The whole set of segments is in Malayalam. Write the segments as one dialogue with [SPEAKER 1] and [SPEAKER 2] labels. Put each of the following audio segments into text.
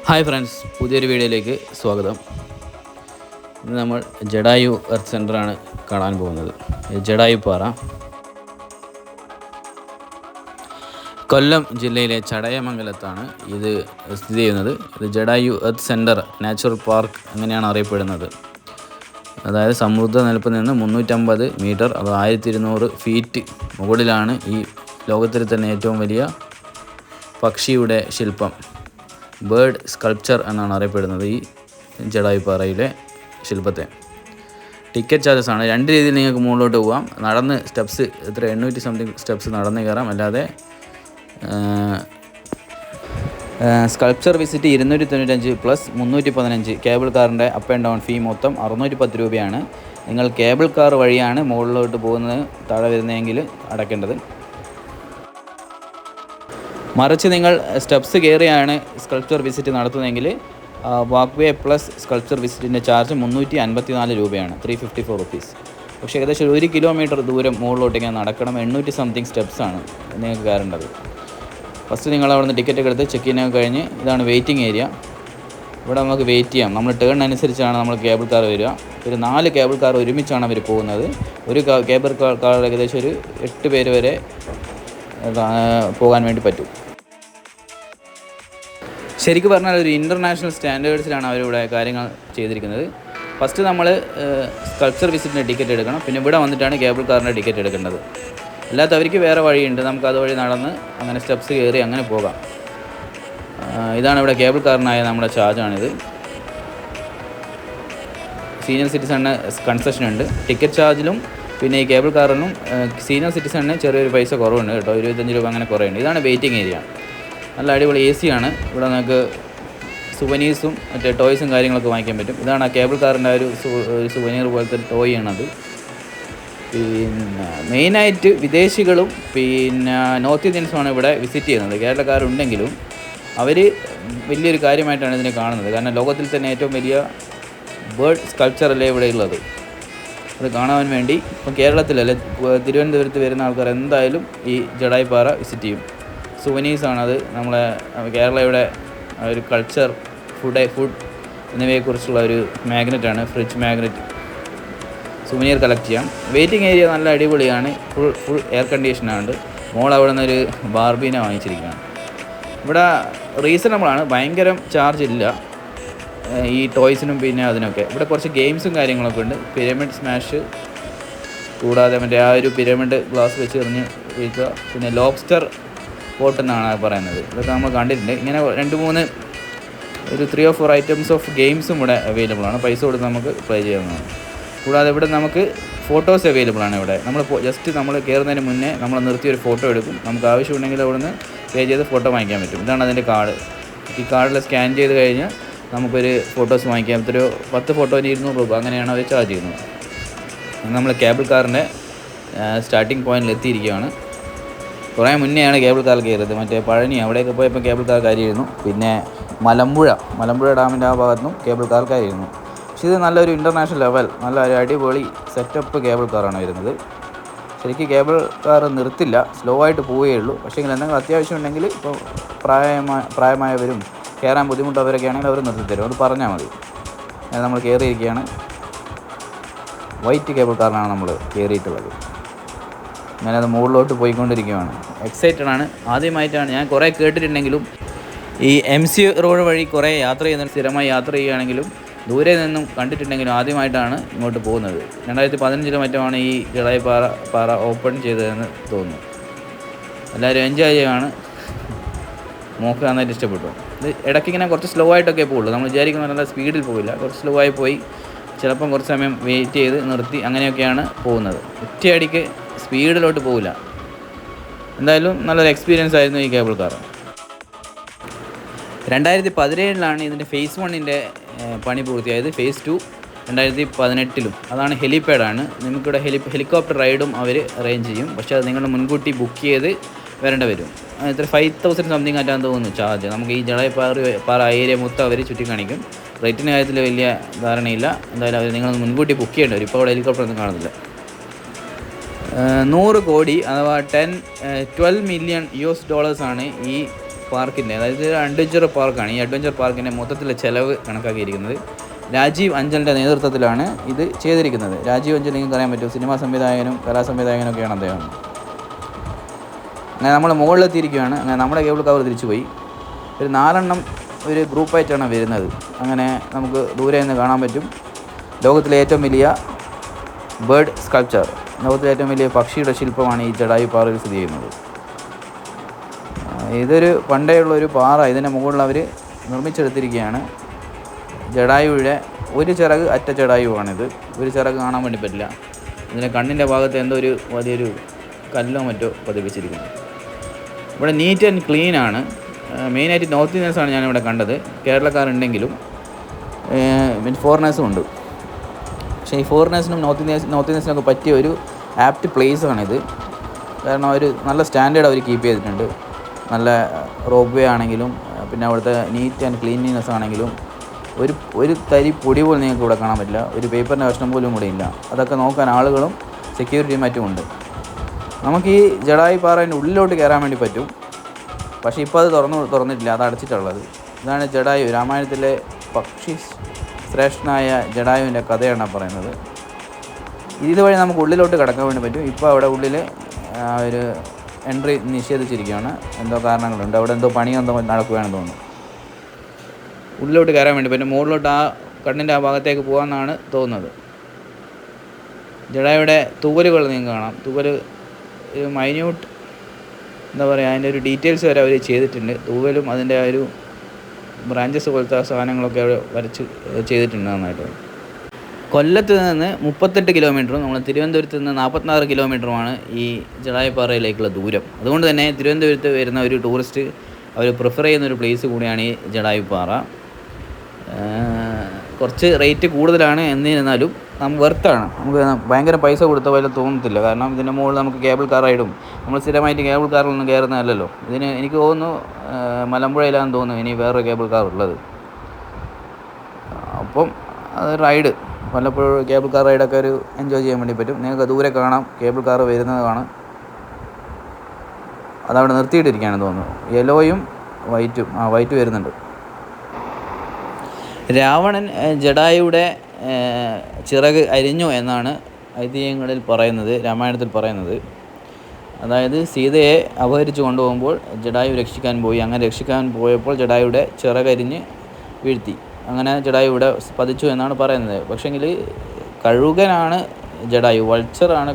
[SPEAKER 1] ഹായ് ഫ്രണ്ട്സ്, പുതിയൊരു വീഡിയോയിലേക്ക് സ്വാഗതം. ഇന്ന് നമ്മൾ ജഡായു എർത്ത് സെൻ്ററാണ് കാണാൻ പോകുന്നത്. ജഡായു പാറ കൊല്ലം ജില്ലയിലെ ചടയമംഗലത്താണ് ഇത് സ്ഥിതി ചെയ്യുന്നത്. ഇത് Jatayu earth centre natural park അങ്ങനെയാണ് അറിയപ്പെടുന്നത്. അതായത് സമുദ്ര നിരപ്പിൽ നിന്ന് 350 മീറ്റർ, അത് 1200 ഫീറ്റ് മുകളിലാണ് ഈ ലോകത്തിൽ തന്നെ ഏറ്റവും വലിയ പക്ഷിയുടെ ശില്പം, ബേർഡ് സ്കൾപ്ചർ എന്നാണ് അറിയപ്പെടുന്നത് ഈ ജഡായു പാറയിലെ ശില്പത്തെ. ടിക്കറ്റ് ചാർജസ് ആണ്. രണ്ട് രീതിയിൽ നിങ്ങൾക്ക് മുകളിലോട്ട് പോകാം. നടന്ന് സ്റ്റെപ്സ് 800 സംതിങ് സ്റ്റെപ്സ് നടന്ന് കയറാം. അല്ലാതെ സ്കൾപ്ചർ വിസിറ്റ് 295 പ്ലസ് 315 കേബിൾ കാറിൻ്റെ അപ്പ് ആൻഡ് ഡൗൺ ഫീ മൊത്തം 610 രൂപയാണ്. നിങ്ങൾ കേബിൾ കാർ വഴിയാണ് മുകളിലോട്ട് പോകുന്നത് താഴെ വരുന്നതെങ്കിൽ അടയ്ക്കേണ്ടത്. മറിച്ച് നിങ്ങൾ സ്റ്റെപ്സ് കയറിയാണ് സ്കൾപ്ചർ വിസിറ്റ് നടത്തുന്നതെങ്കിൽ വാക്ക് വേ പ്ലസ് സ്കൾപ്ചർ വിസിറ്റിൻ്റെ ചാർജ് 354 രൂപയാണ്, 354 റുപ്പീസ്. പക്ഷേ ഏകദേശം 1 കിലോമീറ്റർ ദൂരം മുകളിലോട്ട് ഇങ്ങനെ നടക്കണം. 800 സംതിങ് സ്റ്റെപ്സാണ് നിങ്ങൾക്ക് കയറേണ്ടത്. ഫസ്റ്റ് നിങ്ങൾ അവിടെ നിന്ന് ടിക്കറ്റ് എടുത്ത് ചെക്ക് ഇൻ കഴിഞ്ഞ് ഇതാണ് വെയിറ്റിംഗ് ഏരിയ. ഇവിടെ നമുക്ക് വെയിറ്റ് ചെയ്യാം. നമ്മൾ ടേൺ അനുസരിച്ചാണ് നമ്മൾ കേബിൾ കാർ വരിക. ഒരു 4 കേബിൾ കാർ ഒരുമിച്ചാണ് അവർ പോകുന്നത്. ഒരു കേബിൾ കാർ ഏകദേശം ഒരു 8 പേര് വരെ പോകാൻ വേണ്ടി പറ്റും. ശരിക്കും പറഞ്ഞാൽ ഒരു ഇൻ്റർനാഷണൽ സ്റ്റാൻഡേർഡ്സിലാണ് അവരിവിടെ കാര്യങ്ങൾ ചെയ്തിരിക്കുന്നത്. ഫസ്റ്റ് നമ്മൾ സ്കൾപ്ചർ വിസിറ്റിൻ്റെ ടിക്കറ്റ് എടുക്കണം. പിന്നെ ഇവിടെ വന്നിട്ടാണ് കേബിൾ കാറിൻ്റെ ടിക്കറ്റ് എടുക്കേണ്ടത്. അല്ലാത്തവർക്ക് വേറെ വഴിയുണ്ട്. നമുക്ക് അതുവഴി നടന്ന് അങ്ങനെ സ്റ്റെപ്സ് കയറി അങ്ങനെ പോകാം. ഇതാണ് ഇവിടെ കേബിൾ കാറിനായ നമ്മുടെ ചാർജാണിത്. സീനിയർ സിറ്റിസണിന് കൺസെഷൻ ഉണ്ട്. ടിക്കറ്റ് ചാർജിലും പിന്നെ ഈ കേബിൾ കാറിനും സീനിയർ സിറ്റിസണിന് ചെറിയൊരു പൈസ കുറവുണ്ട് കേട്ടോ, 25 രൂപ അങ്ങനെ കുറയുണ്ട്. ഇതാണ് വെയിറ്റിംഗ് ഏരിയ. നല്ല അടിപൊളി AC ആണ്. ഇവിടെ നമുക്ക് സുവനീഴ്സും മറ്റേ ടോയ്സും കാര്യങ്ങളൊക്കെ വാങ്ങിക്കാൻ പറ്റും. ഇതാണ് ആ കേബിൾ കാറിൻ്റെ ഒരു സുവനീർ പോലത്തെ ടോയ് ആണത്. പിന്നെ മെയിനായിട്ട് വിദേശികളും പിന്നെ നോർത്ത് ഇന്ത്യൻസുമാണ് ഇവിടെ വിസിറ്റ് ചെയ്യുന്നത്. കേരളക്കാരുണ്ടെങ്കിലും അവർ വലിയൊരു കാര്യമായിട്ടാണ് ഇതിനെ കാണുന്നത്. കാരണം ലോകത്തിൽ തന്നെ ഏറ്റവും വലിയ ബേർഡ് സ്കൾപ്ചറല്ലേ ഇവിടെ ഉള്ളത്. അത് കാണാൻ വേണ്ടി ഇപ്പം കേരളത്തിലല്ലേ തിരുവനന്തപുരത്ത് വരുന്ന ആൾക്കാർ എന്തായാലും ഈ ജഡായു പാറ വിസിറ്റ് ചെയ്യും. സുവനീഴ്സാണത്. നമ്മളെ കേരളയുടെ ഒരു കൾച്ചർ, ഫുഡ് എന്നിവയെക്കുറിച്ചുള്ള ഒരു മാഗ്നറ്റാണ്, ഫ്രിഡ്ജ് മാഗ്നറ്റ്. സുവനീർ കളക്ട് ചെയ്യാം. വെയിറ്റിംഗ് ഏരിയ നല്ല അടിപൊളിയാണ്. ഫുൾ എയർ കണ്ടീഷനാണ്. മോൾ അവിടെ നിന്നൊരു ബാർബീനെ വാങ്ങിച്ചിരിക്കുകയാണ്. ഇവിടെ റീസണബിളാണ്, ഭയങ്കരം ചാർജ് ഇല്ല ഈ ടോയ്സിനും പിന്നെ അതിനൊക്കെ. ഇവിടെ കുറച്ച് ഗെയിംസും കാര്യങ്ങളൊക്കെ ഉണ്ട്. പിരമിഡ് സ്മാഷ്, കൂടാതെ മറ്റേ ആ ഒരു പിരമിഡ് ഗ്ലാസ് വെച്ച് എറിഞ്ഞ് വീഴ്ത്തുക, പിന്നെ ലോബ്സ്റ്റർ പോട്ട് എന്നാണ് പറയുന്നത്. ഇതൊക്കെ നമ്മൾ കണ്ടിട്ടുണ്ട്. ഇങ്ങനെ 2-3 ഒരു 3 or 4 ഐറ്റംസ് ഓഫ് ഗെയിംസും ഇവിടെ അവൈലബിൾ ആണ്. പൈസ കൊടുത്ത് നമുക്ക് പ്ലേ ചെയ്യാവുന്നതാണ്. കൂടാതെ ഇവിടെ നമുക്ക് ഫോട്ടോസ് അവൈലബിൾ ആണ്. ഇവിടെ നമ്മൾ ജസ്റ്റ് നമ്മൾ കയറുന്നതിന് മുന്നേ നമ്മൾ നിർത്തിയൊരു ഫോട്ടോ എടുക്കും. നമുക്ക് ആവശ്യമുണ്ടെങ്കിൽ അവിടെ നിന്ന് പേ ചെയ്ത് ഫോട്ടോ വാങ്ങിക്കാൻ പറ്റും. ഇതാണ് അതിൻ്റെ കാർഡ്. ഈ കാർഡിൽ സ്കാൻ ചെയ്ത് കഴിഞ്ഞ് നമുക്കൊരു ഫോട്ടോസ് വാങ്ങിക്കാം. ഒരു 10 ഫോട്ടോന് 200 രൂപ അങ്ങനെയാണ് അവർ ചാർജ് ചെയ്യുന്നത്. നമ്മൾ കേബിൾ കാറിൻ്റെ സ്റ്റാർട്ടിംഗ് പോയിന്റിൽ എത്തിയിരിക്കുകയാണ്. കുറേ മുന്നെയാണ് കേബിൾ കാർ കയറിയത്. മറ്റേ പഴനി അവിടെയൊക്കെ പോയപ്പോൾ കേബിൾ കാർ കയറിയിരുന്നു. പിന്നെ മലമ്പുഴ ഡാമിൻ്റെ ആ ഭാഗത്തുനിന്നും കേബിൾ കാർ കയറിയിരുന്നു. പക്ഷേ ഇത് നല്ലൊരു ഇൻ്റർനാഷണൽ ലെവൽ, നല്ല ഒരു അടിപൊളി സെറ്റപ്പ് കേബിൾ കാറാണ് വരുന്നത്. ശരിക്കും കേബിൾ കാർ നിർത്തില്ല, സ്ലോ ആയിട്ട് പോവുകയുള്ളൂ. പക്ഷേ എന്തെങ്കിലും അത്യാവശ്യം ഉണ്ടെങ്കിൽ ഇപ്പോൾ പ്രായമായവരും കയറാൻ ബുദ്ധിമുട്ടവരൊക്കെ ആണെങ്കിൽ അവർ നിർത്തിത്തരും, അത് പറഞ്ഞാൽ മതി. നമ്മൾ കയറിയിരിക്കുകയാണ്. വൈറ്റ് കേബിൾ കാറിനാണ് നമ്മൾ കയറിയിട്ടുള്ളത്. ഞാനത് മുകളിലോട്ട് പോയിക്കൊണ്ടിരിക്കുകയാണ്. എക്സൈറ്റഡ് ആണ്. ആദ്യമായിട്ടാണ്, ഞാൻ കുറേ കേട്ടിട്ടുണ്ടെങ്കിലും ഈ MC റോഡ് വഴി കുറേ യാത്ര ചെയ്യുന്ന, സ്ഥിരമായി യാത്ര ചെയ്യുകയാണെങ്കിലും ദൂരെ നിന്നും കണ്ടിട്ടുണ്ടെങ്കിലും ആദ്യമായിട്ടാണ് ഇങ്ങോട്ട് പോകുന്നത്. 2015 മറ്റുമാണ് ഈ ജഡായു പാറ ഓപ്പൺ ചെയ്തതെന്ന് തോന്നുന്നു. എല്ലാവരും എൻജോയ് ചെയ്യുകയാണ്. മോക്ക് നന്നായിട്ട് ഇഷ്ടപ്പെട്ടു. ഇത് ഇടയ്ക്കിങ്ങനെ കുറച്ച് സ്ലോ ആയിട്ടൊക്കെ പോകുള്ളൂ. നമ്മൾ വിചാരിക്കുന്ന നല്ല സ്പീഡിൽ പോയില്ല, കുറച്ച് സ്ലോ ആയി പോയി. ചിലപ്പം കുറച്ച് സമയം വെയിറ്റ് ചെയ്ത് നിർത്തി അങ്ങനെയൊക്കെയാണ് പോകുന്നത്. ഒറ്റയടിക്ക് സ്പീഡിലോട്ട് പോകില്ല. എന്തായാലും നല്ലൊരു എക്സ്പീരിയൻസ് ആയിരുന്നു ഈ കേബിൾ കാർ. 2017 ഇതിൻ്റെ ഫേസ് 1 പണി പൂർത്തിയായത്. ഫേസ് 2 2018. അതാണ് ഹെലിപാഡാണ്. നമുക്കിവിടെ ഹെലികോപ്റ്റർ റൈഡും അവർ അറേഞ്ച് ചെയ്യും. പക്ഷേ അത് നിങ്ങൾ മുൻകൂട്ടി ബുക്ക് ചെയ്ത് വരേണ്ടി വരും. ഇത്ര 5000 സംതിങ് ആറ്റാൻ തോന്നുന്നു ചാർജ്. നമുക്ക് ഈ ജഡായു പാറ ഏരിയ മൊത്തം അവർ ചുറ്റിക്കാണിക്കും. റേറ്റിൻ്റെ കാര്യത്തിൽ വലിയ ധാരണയില്ല. എന്തായാലും അവർ നിങ്ങൾ മുൻകൂട്ടി ബുക്ക് ചെയ്യേണ്ടി വരും. ഇപ്പോൾ അവിടെ ഹെലികോപ്റ്റർ ഒന്നും കാണുന്നില്ല. 100 കോടി അഥവാ $12 മില്യൺ ആണ് ഈ പാർക്കിൻ്റെ, അതായത് അഡ്വഞ്ചർ പാർക്കാണ്. ഈ അഡ്വഞ്ചർ പാർക്കിൻ്റെ മൊത്തത്തിലെ ചിലവ് കണക്കാക്കിയിരിക്കുന്നത് രാജീവ് അഞ്ചലിൻ്റെ നേതൃത്വത്തിലാണ് ഇത് ചെയ്തിരിക്കുന്നത്. രാജീവ് അഞ്ചൽ നിങ്ങൾക്ക് അറിയാൻ പറ്റും, സിനിമാ സംവിധായകനും കലാസംവിധായകനൊക്കെയാണ് അദ്ദേഹം. അങ്ങനെ നമ്മൾ മുകളിലെത്തിയിരിക്കുകയാണ്. അങ്ങനെ നമ്മുടെ കേബിൾ കാർ തിരിച്ചു പോയി. ഒരു 4 എണ്ണം ഒരു ഗ്രൂപ്പായിട്ടാണ് വരുന്നത്. അങ്ങനെ നമുക്ക് ദൂരെ നിന്ന് കാണാൻ പറ്റും ലോകത്തിലെ ഏറ്റവും വലിയ ബേർഡ് സ്കൾപ്ചർ, ലോകത്തിലെ ഏറ്റവും വലിയ പക്ഷിയുടെ ശില്പമാണ് ഈ ജഡായു പാറയിൽ സ്ഥിതി ചെയ്യുന്നത്. ഇതൊരു പണ്ടേ ഉള്ളൊരു പാറ, ഇതിൻ്റെ മുകളിൽ അവർ നിർമ്മിച്ചെടുത്തിരിക്കുകയാണ്. ജഡായുവിടെ ഒരു ചിറക് അറ്റ ജഡായുവാണിത്. ഒരു ചിറക് കാണാൻ വേണ്ടി പറ്റില്ല. ഇതിൻ്റെ കണ്ണിൻ്റെ ഭാഗത്ത് എന്തോ ഒരു വലിയൊരു കല്ലോ മറ്റോ പതിപ്പിച്ചിരിക്കുന്നു. ഇവിടെ നീറ്റ് ആൻഡ് ക്ലീനാണ്. മെയിനായിട്ട് നോർത്ത് ഇന്ത്യൻസാണ് ഞാനിവിടെ കണ്ടത്. കേരളക്കാരുണ്ടെങ്കിലും ഫോറിനേഴ്സും ഉണ്ട്. പക്ഷേ ഈ ഫോറിനേഴ്സിനും നോർത്ത് ഇന്ത്യൻസിനൊക്കെ പറ്റിയ ഒരു ആപ്റ്റ് പ്ലേസാണിത്. കാരണം അവർ നല്ല സ്റ്റാൻഡേർഡ് അവർ കീപ്പ് ചെയ്തിട്ടുണ്ട്. നല്ല റോപ്പ് വേ ആണെങ്കിലും പിന്നെ അവിടുത്തെ നീറ്റ് ആൻഡ് ക്ലീൻലിനെസ് ആണെങ്കിലും ഒരു തരി പൊടി പോലും നിങ്ങൾക്ക് ഇവിടെ കാണാൻ പറ്റില്ല. ഒരു പേപ്പറിൻ്റെ കഷ്ണം പോലും ഇവിടെ ഇല്ല. അതൊക്കെ നോക്കാൻ ആളുകളും സെക്യൂരിറ്റിയും മറ്റുമുണ്ട്. നമുക്ക് ഈ ജഡായു പാറേൻ്റെ ഉള്ളിലോട്ട് കയറാൻ വേണ്ടി പറ്റും. പക്ഷേ ഇപ്പോൾ അത് തുറന്നിട്ടില്ല, അത് അടച്ചിട്ടുള്ളത്. ഇതാണ് ജഡായു, രാമായണത്തിലെ പക്ഷി ശ്രേഷ്ഠനായ ജഡായുവിൻ്റെ കഥയാണ് പറയുന്നത്. ഇതുവഴി നമുക്ക് ഉള്ളിലോട്ട് കടക്കാൻ വേണ്ടി പറ്റും. ഇപ്പോൾ അവിടെ ഉള്ളിൽ ഒരു എൻട്രി നിഷേധിച്ചിരിക്കുകയാണ്. എന്തോ കാരണങ്ങളുണ്ട്. അവിടെ എന്തോ പണിയെന്തോ നടക്കുകയാണെന്ന് തോന്നുന്നു. ഉള്ളിലോട്ട് കയറാൻ വേണ്ടി പറ്റും. മുകളിലോട്ട് ആ കണ്ണിൻ്റെ ആ ഭാഗത്തേക്ക് പോകാമെന്നാണ് തോന്നുന്നത്. ജഡായുടെ തൂവലുകൾ നിങ്ങൾക്ക് കാണാം. തൂവൽ ഒരു മൈന്യൂട്ട് എന്താ പറയുക, അതിൻ്റെ ഒരു ഡീറ്റെയിൽസ് വരെ അവർ ചെയ്തിട്ടുണ്ട്. തൂവലും അതിൻ്റെ ആ ഒരു ബ്രാഞ്ചസ് പോലത്തെ സാധനങ്ങളൊക്കെ അവർ വരച്ച് ചെയ്തിട്ടുണ്ട് നന്നായിട്ട്. കൊല്ലത്ത് നിന്ന് 38 കിലോമീറ്ററും നമ്മൾ തിരുവനന്തപുരത്ത് നിന്ന് 46 കിലോമീറ്ററുമാണ് ഈ ജഡായുപ്പാറയിലേക്കുള്ള ദൂരം. അതുകൊണ്ട് തന്നെ തിരുവനന്തപുരത്ത് വരുന്ന ഒരു ടൂറിസ്റ്റ് അവർ പ്രിഫർ ചെയ്യുന്നൊരു പ്ലേസ് കൂടിയാണ് ഈ ജഡായുപ്പാറ. കുറച്ച് റേറ്റ് കൂടുതലാണ്, എന്നിരുന്നാലും നമുക്ക് വെർത്താണ്. നമുക്ക് ഭയങ്കര പൈസ കൊടുത്ത പോലെ തോന്നത്തില്ല. കാരണം ഇതിൻ്റെ മുകളിൽ നമുക്ക് കേബിൾ കാർ റൈഡും, നമ്മൾ സ്ഥിരമായിട്ട് കേബിൾ കാറിലൊന്നും കയറുന്നതല്ലല്ലോ. ഇതിന് എനിക്ക് തോന്നുന്നു മലമ്പുഴയിലാണെന്ന് തോന്നുന്നു ഇനി വേറൊരു കേബിൾ കാർ ഉള്ളത്. അപ്പം അത് റൈഡ് വല്ലപ്പോഴും കേബിൾ കാർ റൈഡൊക്കെ ഒരു എൻജോയ് ചെയ്യാൻ വേണ്ടി പറ്റും. നിങ്ങൾക്ക് ദൂരെ കാണാം കേബിൾ കാർ വരുന്നത് കാണാം. അതവിടെ നിർത്തിയിട്ടിരിക്കുകയാണെന്ന് തോന്നുന്നു. യെല്ലോയും വൈറ്റും, വൈറ്റ് വരുന്നുണ്ട്. രാവണൻ ജഡായുയുടെ ചിറക് അരിഞ്ഞു എന്നാണ് ഐതിഹ്യങ്ങളിൽ പറയുന്നത്, രാമായണത്തിൽ പറയുന്നത്. അതായത് സീതയെ അപഹരിച്ചു കൊണ്ടുപോകുമ്പോൾ ജഡായു രക്ഷിക്കാൻ പോയി. അങ്ങനെ രക്ഷിക്കാൻ പോയപ്പോൾ ജഡായുടെ ചിറകരിഞ്ഞ് വീഴ്ത്തി. അങ്ങനെ ജഡായു ഇവിടെ പതിച്ചു എന്നാണ് പറയുന്നത്. പക്ഷേങ്കിൽ കഴുകനാണ് ജഡായു, വൾച്ചറാണ്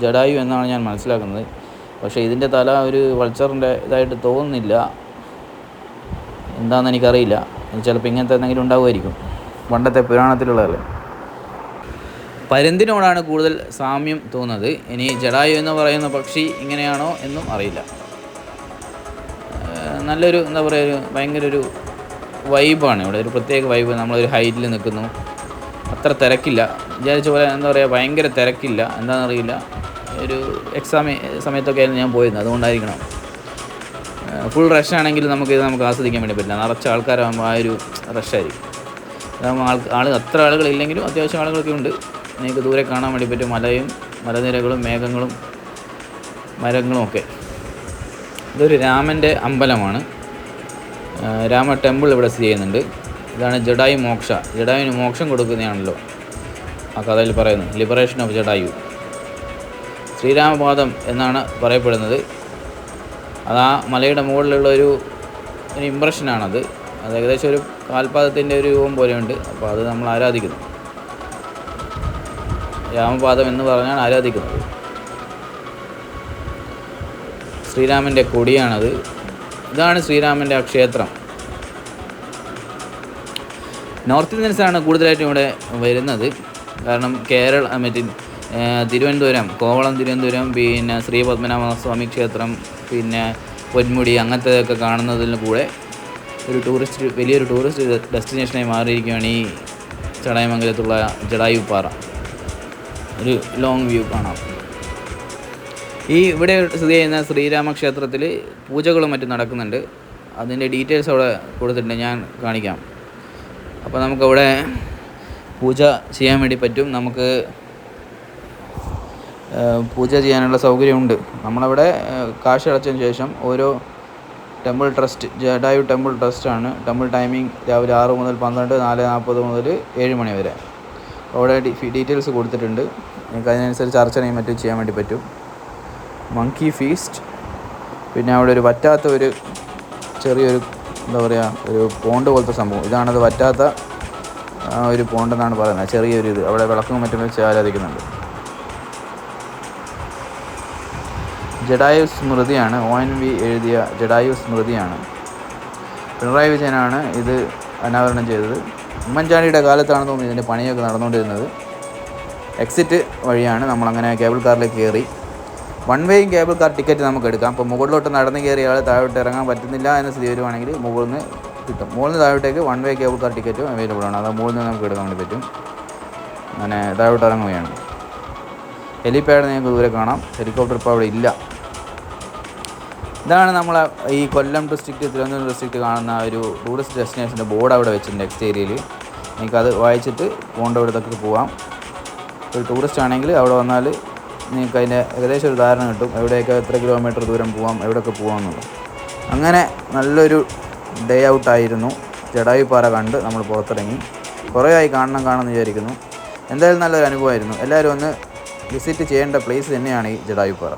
[SPEAKER 1] ജഡായു എന്നാണ് ഞാൻ മനസ്സിലാക്കുന്നത്. പക്ഷേ ഇതിൻ്റെ തല ഒരു വൾച്ചറിൻ്റെ ഇതായിട്ട് തോന്നുന്നില്ല. എന്താണെന്ന് എനിക്കറിയില്ല. ചിലപ്പോൾ ഇങ്ങനത്തെ എന്തെങ്കിലും ഉണ്ടാവുമായിരിക്കും, പണ്ടത്തെ പുരാണത്തിലുള്ളതല്ലേ. പരുന്തിനോടാണ് കൂടുതൽ സാമ്യം തോന്നുന്നത്. ഇനി ജഡായു എന്ന് പറയുന്ന പക്ഷി ഇങ്ങനെയാണോ എന്നും അറിയില്ല. നല്ലൊരു എന്താ പറയുക, ഒരു ഭയങ്കര ഒരു വൈബാണ് ഇവിടെ, ഒരു പ്രത്യേക വൈബ്. നമ്മളൊരു ഹൈറ്റിൽ നിൽക്കുന്നു, അത്ര തിരക്കില്ല. വിചാരിച്ച പോലെ എന്താ പറയുക, ഭയങ്കര തിരക്കില്ല. എന്താണെന്നറിയില്ല. ഒരു എക്സാം സമയത്തൊക്കെ ആയിരുന്നു ഞാൻ പോയിരുന്നത്, അതുകൊണ്ടായിരിക്കണം. ഫുൾ റഷാണെങ്കിൽ നമുക്ക് ആസ്വദിക്കാൻ വേണ്ടി പറ്റില്ല. നിറച്ച ആൾക്കാരാകുമ്പോൾ ആ ഒരു റഷായിരിക്കും. അതാകുമ്പോൾ അത്ര ആളുകളില്ലെങ്കിലും അത്യാവശ്യം ആളുകളൊക്കെ ഉണ്ട്. നിങ്ങൾക്ക് ദൂരെ കാണാൻ വേണ്ടി പറ്റും മലയും മലനിരകളും മേഘങ്ങളും മരങ്ങളും ഒക്കെ. ഇതൊരു രാമൻ്റെ അമ്പലമാണ്. രാമ ടെമ്പിൾ ഇവിടെ സ്ഥിതി ചെയ്യുന്നുണ്ട്. ഇതാണ് ജഡായു മോക്ഷ. ജഡായുവിന് മോക്ഷം കൊടുക്കുന്നതാണല്ലോ ആ കഥയിൽ പറയുന്നത്. ലിബറേഷൻ ഓഫ് ജഡായു, ശ്രീരാമപാദം എന്നാണ് പറയപ്പെടുന്നത്. അത് ആ മലയുടെ മുകളിലുള്ള ഒരു ഇമ്പ്രഷനാണത്. അത് ഏകദേശം ഒരു കാൽപാദത്തിൻ്റെ ഒരു രൂപം പോലെയുണ്ട്. അപ്പോൾ അത് നമ്മൾ ആരാധിക്കുന്നു. രാമപാദം എന്ന് പറഞ്ഞാൽ ആരാധിക്കുന്നത്. ശ്രീരാമൻ്റെ കൊടിയാണത്. ഇതാണ് ശ്രീരാമൻ്റെ ആ ക്ഷേത്രം. നോർത്ത് ഇന്ത്യൻസാണ് കൂടുതലായിട്ടും ഇവിടെ വരുന്നത്. കാരണം തിരുവനന്തപുരം, കോവളം തിരുവനന്തപുരം, പിന്നെ ശ്രീ പത്മനാഭസ്വാമി ക്ഷേത്രം, പിന്നെ പൊന്മുടി, അങ്ങനത്തെയൊക്കെ കാണുന്നതിന് കൂടെ വലിയൊരു ടൂറിസ്റ്റ് ഡെസ്റ്റിനേഷനായി മാറിയിരിക്കുകയാണ് ഈ ചടയമംഗലത്തുള്ള ജഡായുപ്പാറ. ഒരു ലോങ് വ്യൂ കാണാം. ഇവിടെ സ്ഥിതി ചെയ്യുന്ന ശ്രീരാമക്ഷേത്രത്തിൽ പൂജകളും മറ്റും നടക്കുന്നുണ്ട്. അതിൻ്റെ ഡീറ്റെയിൽസ് അവിടെ കൊടുത്തിട്ടുണ്ട്, ഞാൻ കാണിക്കാം. അപ്പോൾ നമുക്കവിടെ പൂജ ചെയ്യാൻ വേണ്ടി പറ്റും. നമുക്ക് പൂജ ചെയ്യാനുള്ള സൗകര്യമുണ്ട്. നമ്മളവിടെ കാശ് അടച്ചതിന് ശേഷം ഓരോ ടെമ്പിൾ ട്രസ്റ്റ്, ജഡായു ടെമ്പിൾ ട്രസ്റ്റാണ്. ടെമ്പിൾ ടൈമിംഗ് രാവിലെ 6 മുതൽ 12, 4:40 മുതൽ 7 മണി വരെ. അവിടെ ഡീറ്റെയിൽസ് കൊടുത്തിട്ടുണ്ട്. നിങ്ങൾക്ക് അതിനനുസരിച്ച് അർച്ചനയും മറ്റും ചെയ്യാൻ വേണ്ടി പറ്റും. മങ്കി ഫീസ്റ്റ്, പിന്നെ അവിടെ ഒരു വറ്റാത്ത ഒരു ചെറിയൊരു എന്താ പറയുക, ഒരു പോണ്ട് പോലത്തെ സംഭവം. ഇതാണത് വറ്റാത്ത ഒരു പോണ്ടെന്നാണ് പറയുന്നത്. ചെറിയൊരു ഇത് അവിടെ വിളക്കും മറ്റും വെച്ച് ആരാധിക്കുന്നുണ്ട്. ജഡായു സ്മൃതിയാണ്, ONV എഴുതിയ ജഡായു സ്മൃതിയാണ്. പിണറായി വിജയനാണ് ഇത് അനാവരണം ചെയ്തത്. ഉമ്മൻചാണ്ടിയുടെ കാലത്താണെന്ന് തോന്നുന്നു ഇതിൻ്റെ പണിയൊക്കെ നടന്നുകൊണ്ടിരുന്നത്. എക്സിറ്റ് വഴിയാണ് നമ്മളങ്ങനെ കേബിൾ കാറിലേക്ക് കയറി. വൺ വേയും കേബിൾ കാർ ടിക്കറ്റ് നമുക്ക് എടുക്കാം. അപ്പോൾ മുകളിലോട്ട് നടന്ന് കയറിയ ആൾ താഴോട്ട് ഇറങ്ങാൻ പറ്റുന്നില്ല എന്ന സ്ഥിതി വരുവാണെങ്കിൽ മുകളിൽ നിന്ന് കിട്ടും. മുകളിൽ നിന്ന് താഴോട്ടേക്ക് വൺ വേ കേബിൾ കാർ ടിക്കറ്റും അവൈലബിൾ ആണ്. അത് മുകളിൽ നിന്ന് നമുക്ക് എടുക്കാൻ വേണ്ടി പറ്റും. അങ്ങനെ താഴോട്ട് ഇറങ്ങുകയാണ്. ഹെലിപാഡ് നിങ്ങൾക്ക് ദൂരെ കാണാം. ഹെലികോപ്റ്റർ ഇപ്പോൾ അവിടെ ഇല്ല. ഇതാണ് നമ്മൾ ഈ കൊല്ലം ഡിസ്ട്രിക്റ്റ്, തിരുവനന്തപുരം ഡിസ്ട്രിക്റ്റ് കാണുന്ന ഒരു ടൂറിസ്റ്റ് ഡെസ്റ്റിനേഷൻ്റെ ബോർഡ് അവിടെ വെച്ചിട്ടുണ്ട് എക്സ്റ്റേരിയയിൽ. നിങ്ങൾക്കത് വായിച്ചിട്ട് പോകേണ്ടവിടത്തൊക്കെ പോകാം. ഒരു ടൂറിസ്റ്റ് ആണെങ്കിൽ അവിടെ വന്നാൽ നിങ്ങൾക്ക് അതിൻ്റെ ഏകദേശം ഒരു ധാരണ കിട്ടും, എവിടെയൊക്കെ എത്ര കിലോമീറ്റർ ദൂരം പോകാം, എവിടെയൊക്കെ പോകാമെന്നുള്ളത്. അങ്ങനെ നല്ലൊരു ഡേ ഔട്ടായിരുന്നു. ജഡായുപ്പാറ കണ്ട് നമ്മൾ പുറത്തിറങ്ങി. കുറേ ആയി കാണണമെന്ന് വിചാരിക്കുന്നു. എന്തായാലും നല്ലൊരു അനുഭവമായിരുന്നു. എല്ലാവരും ഒന്ന് വിസിറ്റ് ചെയ്യേണ്ട പ്ലേസ് തന്നെയാണ് ഈ ജഡായുപ്പാറ.